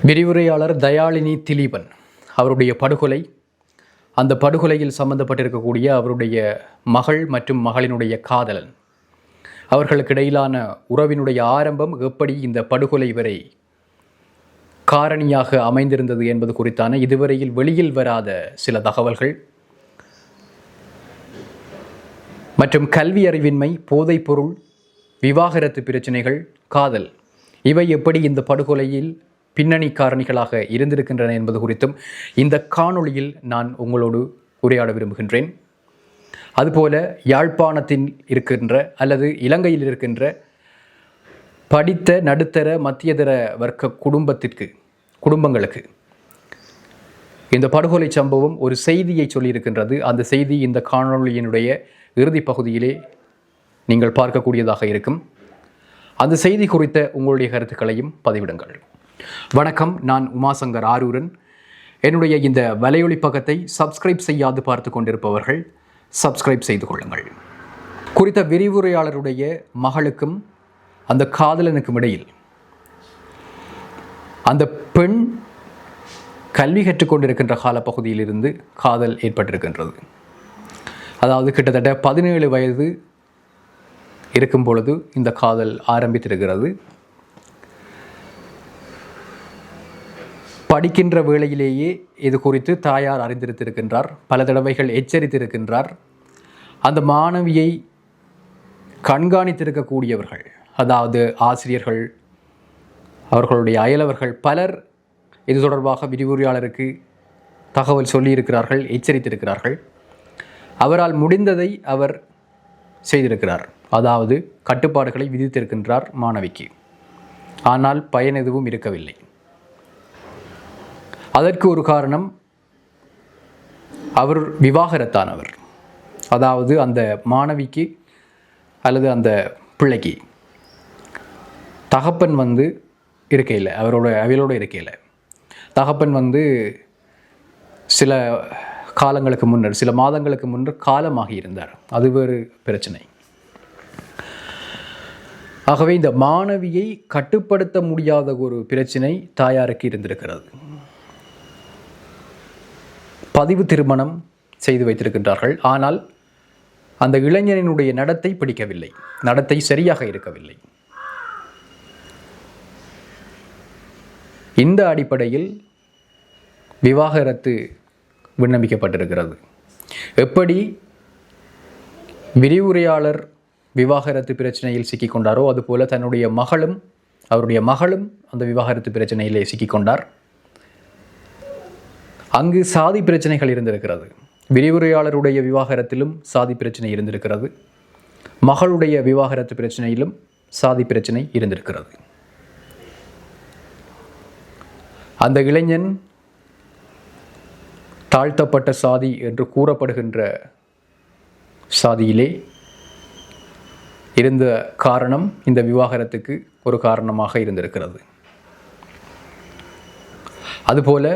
விரிவுரையாளர் தயாளினி திலீபன் அவருடைய படுகொலை, அந்த படுகொலையில் சம்பந்தப்பட்டிருக்கக்கூடிய அவருடைய மகள் மற்றும் மகளினுடைய காதலன், அவர்களுக்கு இடையிலான உறவினுடைய ஆரம்பம் எப்படி இந்த படுகொலை வரை காரணியாக அமைந்திருந்தது என்பது குறித்தான இதுவரையில் வெளியில் வராத சில தகவல்கள் மற்றும் கல்வி அறிவின்மை, போதைப்பொருள், விவாகரத்து பிரச்சனைகள், காதல், இவை எப்படி இந்த படுகொலையில் பின்னணி காரணிகளாக இருந்திருக்கின்றன என்பது குறித்தும் இந்த காணொளியில் நான் உங்களோடு உரையாட விரும்புகின்றேன். அதுபோல யாழ்ப்பாணத்தில் இருக்கின்ற அல்லது இலங்கையில் இருக்கின்ற படித்த நடுத்தர மத்தியதர வர்க்க குடும்பங்களுக்கு இந்த படுகொலை சம்பவம் ஒரு செய்தியை சொல்லியிருக்கின்றது. அந்த செய்தி இந்த காணொளியினுடைய இறுதி பகுதியிலே நீங்கள் பார்க்கக்கூடியதாக இருக்கும். அந்த செய்தி குறித்த உங்களுடைய கருத்துக்களையும் பதிவிடுங்கள். வணக்கம், நான் உமாசங்கர் ஆரூரன். என்னுடைய இந்த வலையொலி பக்கத்தை சப்ஸ்கிரைப் செய்யாது பார்த்து கொண்டிருப்பவர்கள் சப்ஸ்கிரைப் செய்து கொள்ளுங்கள். குறித்த விரிவுரையாளருடைய மகளுக்கும் அந்த காதலனுக்கும் இடையில் அந்த பெண் கல்வி கற்றுக்கொண்டிருக்கின்ற காலப்பகுதியிலிருந்து காதல் ஏற்பட்டிருக்கின்றது. அதாவது கிட்டத்தட்ட 17 வயது இருக்கும் பொழுது இந்த காதல் ஆரம்பித்திருக்கிறது. படிக்கின்ற வேளையிலேயே இது குறித்து தாயார் அறிந்திருத்திருக்கின்றார், பல தடவைகள் எச்சரித்திருக்கின்றார். அந்த மாணவியை கண்காணித்திருக்கக்கூடியவர்கள், அதாவது ஆசிரியர்கள், அவர்களுடைய அயலவர்கள் பலர் இது தொடர்பாக விரிவுரையாளருக்கு தகவல் சொல்லியிருக்கிறார்கள், எச்சரித்திருக்கிறார்கள். அவரால் முடிந்ததை அவர் செய்திருக்கிறார், அதாவது கட்டுப்பாடுகளை விதித்திருக்கின்றார் மாணவிக்கு. ஆனால் பயன் எதுவும் இருக்கவில்லை. அதற்கு ஒரு காரணம், அவர் விவாகரத்தானவர். அதாவது அந்த மாணவிக்கு அல்லது அந்த பிள்ளைக்கு தகப்பன் இருக்கையில், அவளோட இருக்கையில் தகப்பன் சில காலங்களுக்கு முன்னர், சில மாதங்களுக்கு முன்னர் காலமாகி இருந்தார். அது வேறு பிரச்சனை. ஆகவே இந்த மாணவியை கட்டுப்படுத்த முடியாத ஒரு பிரச்சனை தாயாருக்கு இருந்திருக்கிறது. பதிவு திருமணம் செய்து வைத்திருக்கின்றார்கள். ஆனால் அந்த இளைஞனினுடைய நடத்தை பிடிக்கவில்லை, நடத்தை சரியாக இருக்கவில்லை. இந்த அடிப்படையில் விவாகரத்து விண்ணப்பிக்கப்பட்டிருக்கிறது. எப்படி விரிவுரையாளர் விவாகரத்து பிரச்சனையில் சிக்கிக்கொண்டாரோ அதுபோல தன்னுடைய அவருடைய மகளும் அந்த விவாகரத்து பிரச்சனையிலே சிக்கிக்கொண்டார். அங்கு சாதி பிரச்சனைகள் இருந்திருக்கிறது. விரிவுரையாளருடைய விவாகரத்திலும் சாதி பிரச்சனை இருந்திருக்கிறது. மகளுடைய விவாகரத்து பிரச்சனையிலும் சாதி பிரச்சனை இருந்திருக்கிறது. அந்த இளைஞன் தாழ்த்தப்பட்ட சாதி என்று கூறப்படுகின்ற சாதியிலே இருந்த காரணம் இந்த விவாகரத்துக்கு ஒரு காரணமாக இருந்திருக்கிறது. அதுபோல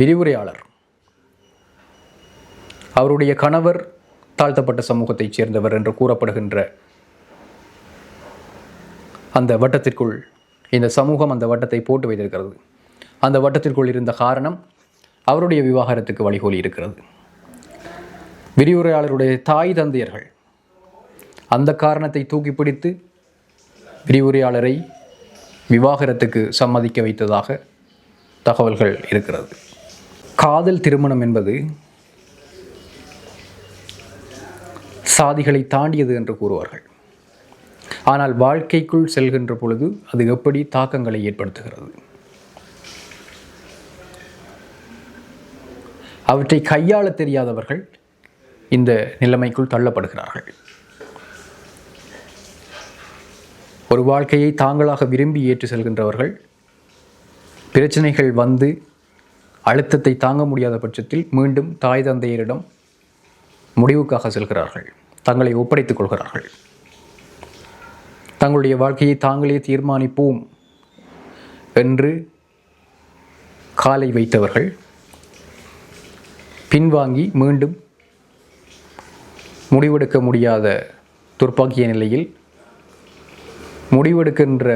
விரிவுரையாளர், அவருடைய கணவர் தாழ்த்தப்பட்ட சமூகத்தைச் சேர்ந்தவர் என்று கூறப்படுகின்ற அந்த வட்டத்திற்குள் இந்த சமூகம் அந்த வட்டத்தை போட்டு வைத்திருக்கிறது. அந்த வட்டத்திற்குள் இருந்த காரணம் அவருடைய விவாகரத்துக்கு வழிகோலி இருக்கிறது. விரிவுரையாளருடைய தாய் தந்தையர்கள் அந்த காரணத்தை தூக்கி பிடித்து விரிவுரையாளரை விவாகரத்துக்கு சம்மதிக்க வைத்ததாக தகவல்கள் இருக்கிறது. காதல் திருமணம் என்பது சாதிகளை தாண்டியது என்று கூறுவார்கள். ஆனால் வாழ்க்கைக்குள் செல்கின்ற பொழுது அது எப்படி தாக்கங்களை ஏற்படுத்துகிறது, அவற்றை கையாள தெரியாதவர்கள் இந்த நிலைமைக்குள் தள்ளப்படுகிறார்கள். ஒரு வாழ்க்கையை தாங்களாக விரும்பி ஏற்று செல்கின்றவர்கள் பிரச்சனைகள் அழுத்தத்தை தாங்க முடியாத பட்சத்தில் மீண்டும் தாய் தந்தையரிடம் முடிவுக்காக செல்கிறார்கள், தங்களை ஒப்படைத்துக் கொள்கிறார்கள். தங்களுடைய வாழ்க்கையை தாங்களே தீர்மானிப்போம் என்று காலை வைத்தவர்கள் பின்வாங்கி மீண்டும் முடிவெடுக்க முடியாத துர்ப்பாக்கிய நிலையில் முடிவெடுக்கின்ற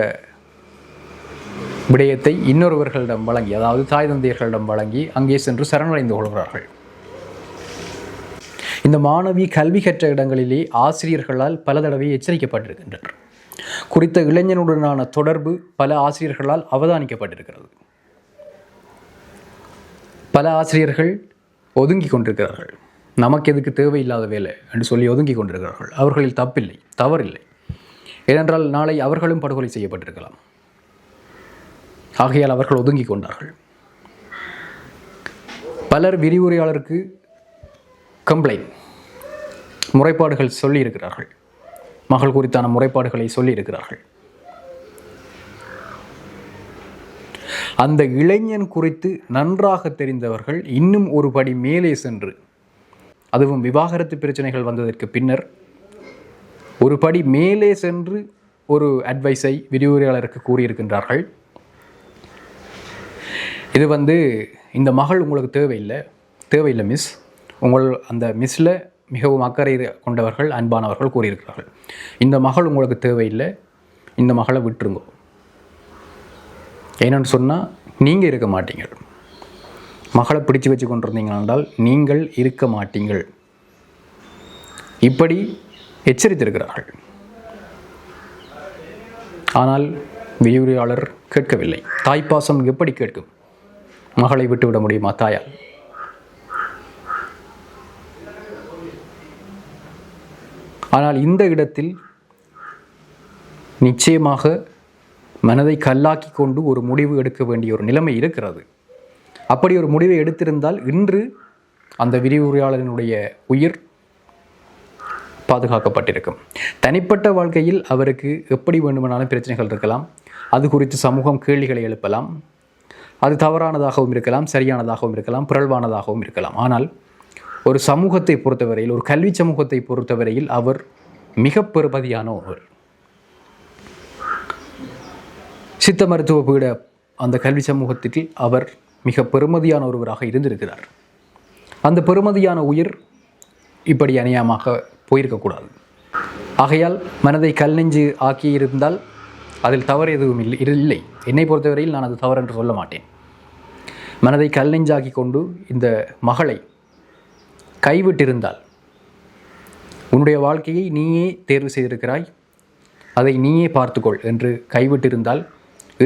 விடயத்தை இன்னொருவர்களிடம் வழங்கி, அதாவது தாய் தந்தையர்களிடம் வழங்கி அங்கே சென்று சரணடைந்து கொள்கிறார்கள். இந்த மாணவி கல்வி கற்ற இடங்களிலே ஆசிரியர்களால் பல தடவை எச்சரிக்கப்பட்டிருக்கின்றனர். குறித்த இளைஞனுடனான தொடர்பு பல ஆசிரியர்களால் அவதானிக்கப்பட்டிருக்கிறது. பல ஆசிரியர்கள் ஒதுங்கி கொண்டிருக்கிறார்கள். நமக்கு எதுக்கு தேவையில்லாத வேலை என்று சொல்லி ஒதுங்கி கொண்டிருக்கிறார்கள். அவர்களில் தப்பில்லை, தவறில்லை. ஏனென்றால் நாளை அவர்களும் படுகொலை செய்யப்பட்டிருக்கலாம். ஆகையால் அவர்கள் ஒதுங்கி கொண்டார்கள். பலர் விரிவுரையாளருக்கு கம்ப்ளைண்ட், முறைப்பாடுகள் சொல்லியிருக்கிறார்கள். மகள் குறித்தான முறைப்பாடுகளை சொல்லியிருக்கிறார்கள். அந்த இளைஞன் குறித்து நன்றாக தெரிந்தவர்கள் இன்னும் ஒரு படி மேலே சென்று, அதுவும் விவாகரத்து பிரச்சனைகள் வந்ததற்கு பின்னர் ஒரு படி மேலே சென்று ஒரு அட்வைஸை விரிவுரையாளருக்கு கூறியிருக்கின்றார்கள். இது இந்த மகள் உங்களுக்கு தேவையில்லை மிஸ். அந்த மிஸ்ஸில் மிகவும் அக்கறை கொண்டவர்கள், அன்பானவர்கள் கூறியிருக்கிறார்கள். இந்த மகள் உங்களுக்கு தேவையில்லை, இந்த மகளை விட்டுருங்க. ஏன்னு சொன்னால் நீங்கள் இருக்க மாட்டீங்கள். மகளை பிடிச்சு வச்சு கொண்டிருந்தீங்க என்றால் நீங்கள் இருக்க மாட்டீங்கள். இப்படி எச்சரித்திருக்கிறார்கள். ஆனால் விரிவுரையாளர் கேட்கவில்லை. தாய்ப்பாசம் எப்படி கேட்கும்? மகளை விட்டுவிட முடியுமா தாயால்? ஆனால் இந்த இடத்தில் நிச்சயமாக மனதை கல்லாக்கி கொண்டு ஒரு முடிவு எடுக்க வேண்டிய ஒரு நிலைமை இருக்கிறது. அப்படி ஒரு முடிவை எடுத்திருந்தால் இன்று அந்த விரிவுரையாளரினுடைய உயிர் பாதுகாக்கப்பட்டிருக்கும். தனிப்பட்ட வாழ்க்கையில் அவருக்கு எப்படி வேண்டுமானாலும் பிரச்சனைகள் இருக்கலாம். அது குறித்து சமூகம் கேள்விகளை எழுப்பலாம். அது தவறானதாகவும் இருக்கலாம், சரியானதாகவும் இருக்கலாம், பிறழ்வானதாகவும் இருக்கலாம். ஆனால் ஒரு சமூகத்தை பொறுத்தவரையில், ஒரு கல்வி சமூகத்தை பொறுத்தவரையில் அவர் மிக பெருமதியான ஒருவர். சித்த மருத்துவ பீட அந்த கல்வி சமூகத்தில் அவர் மிக பெருமதியான ஒருவராக இருந்திருக்கிறார். அந்த பெருமதியான உயிர் இப்படி அநியாயமாக போயிருக்கக்கூடாது. ஆகையால் மனதை கல் நெஞ்சு ஆக்கியிருந்தால் அதில் தவறு எதுவும் இல்லை. என்னை பொறுத்தவரையில் நான் அது தவறு என்று சொல்ல மாட்டேன். மனதை கல் நெஞ்சாக்கி கொண்டு இந்த மகளை கைவிட்டிருந்தால், உன்னுடைய வாழ்க்கையை நீயே தேர்வு செய்திருக்கிறாய், அதை நீயே பார்த்துக்கொள் என்று கைவிட்டிருந்தால்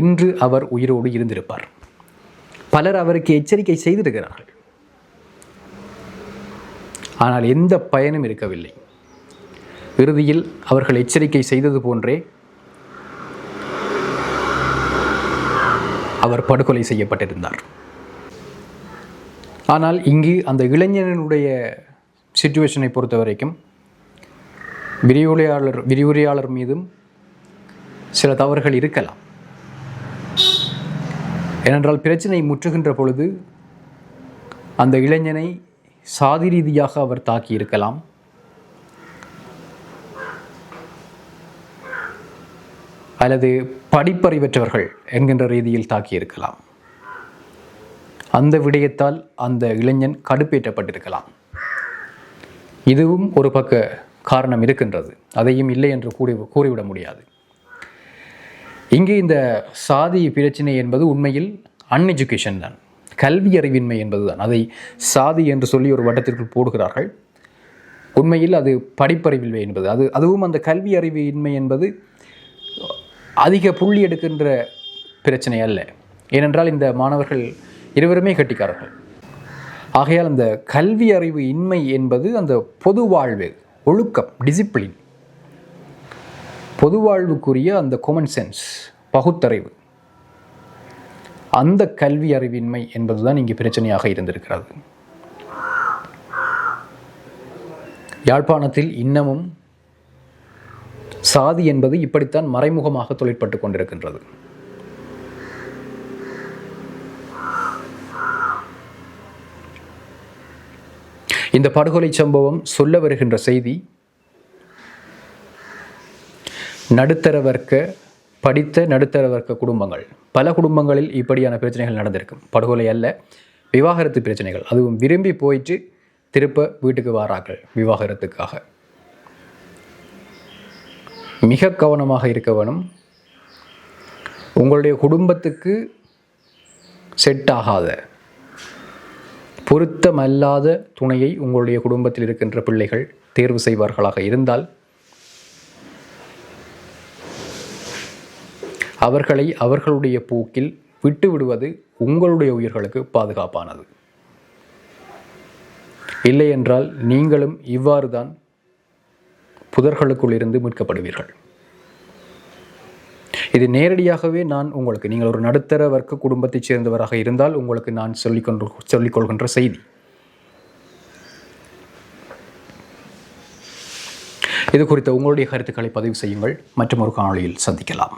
இன்று அவர் உயிரோடு இருந்திருப்பார். பலர் அவருக்கு எச்சரிக்கை செய்திருக்கிறார்கள். ஆனால் எந்த பயனும் இருக்கவில்லை. இறுதியில் அவர்கள் எச்சரிக்கை செய்தது போன்றே அவர் படுகொலை செய்யப்பட்டிருந்தார். ஆனால் இங்கு அந்த இளைஞனுடைய சிச்சுவேஷனை பொறுத்த வரைக்கும் விரிவுரையாளர் மீதும் சில தவறுகள் இருக்கலாம். ஏனென்றால் பிரச்சனை முற்றுகின்ற பொழுது அந்த இளைஞனை சாதி ரீதியாக அவர் தாக்கி இருக்கலாம். அல்லது படிப்பறிவற்றவர்கள் என்கின்ற ரீதியில் தாக்கியிருக்கலாம். அந்த விடயத்தால் அந்த இளைஞன் கடுப்பேற்றப்பட்டிருக்கலாம். இதுவும் ஒரு பக்க காரணம் இருக்கின்றது. அதையும் இல்லை என்று கூறிவிட முடியாது. இங்கே இந்த சாதி பிரச்சனை என்பது உண்மையில் அன்எஜுகேஷன் தான், கல்வி அறிவின்மை என்பதுதான். அதை சாதி என்று சொல்லி ஒரு வட்டத்திற்குள் போடுகிறார்கள். உண்மையில் அது படிப்பறிவின்மை என்பது, அதுவும் அந்த கல்வி அறிவின்மை என்பது அதிக புள்ளி எடுக்கின்ற பிரச்சனை அல்ல. ஏனென்றால் இந்த மாணவர்கள் இருவருமே கட்டிக்காரர்கள். ஆகையால் அந்த கல்வி அறிவு இன்மை என்பது அந்த பொது வாழ்வு, ஒழுக்கம், டிசிப்ளின், பொது வாழ்வுக்குரிய அந்த காமன் சென்ஸ், பகுத்தறிவு, அந்த கல்வி அறிவின்மை என்பதுதான் இங்கு பிரச்சனையாக இருந்திருக்கிறது. யாழ்ப்பாணத்தில் இன்னமும் சாதி என்பது இப்படித்தான் மறைமுகமாக தொழிற்பட்டு கொண்டிருக்கின்றது. இந்த படுகொலை சம்பவம் சொல்ல வருகின்ற செய்தி, நடுத்தர வர்க்க படித்த நடுத்தர வர்க்க குடும்பங்கள், பல குடும்பங்களில் இப்படியான பிரச்சனைகள் நடந்திருக்கும். படுகொலை அல்ல, விவாகரத்து பிரச்சனைகள். அதுவும் விரும்பி போயிட்டு திருப்ப வீட்டுக்கு வாரார்கள் விவாகரத்துக்காக. மிக கவனமாக இருக்க வேணும். உங்களுடைய குடும்பத்துக்கு செட் ஆகாத, பொருத்தமல்லாத துணையை உங்களுடைய குடும்பத்தில் இருக்கின்ற பிள்ளைகள் தேர்வு செய்வார்களாக இருந்தால் அவர்களை அவர்களுடைய போக்கில் விட்டு விடுவது உங்களுடைய உயிர்களுக்கு பாதுகாப்பானது. இல்லை என்றால் நீங்களும் இவ்வாறு தான் புதர்களுக்குள் இருந்து மீட்கப்படுவீர்கள். இது நேரடியாகவே நான் உங்களுக்கு, நீங்கள் ஒரு நடுத்தர வர்க்க குடும்பத்தைச் சேர்ந்தவராக இருந்தால் உங்களுக்கு நான் சொல்லிக்கொள்கின்ற செய்தி. இது குறித்த உங்களுடைய கருத்துக்களை பதிவு செய்யுங்கள். மற்றும் ஒரு காணொளியில் சந்திக்கலாம்.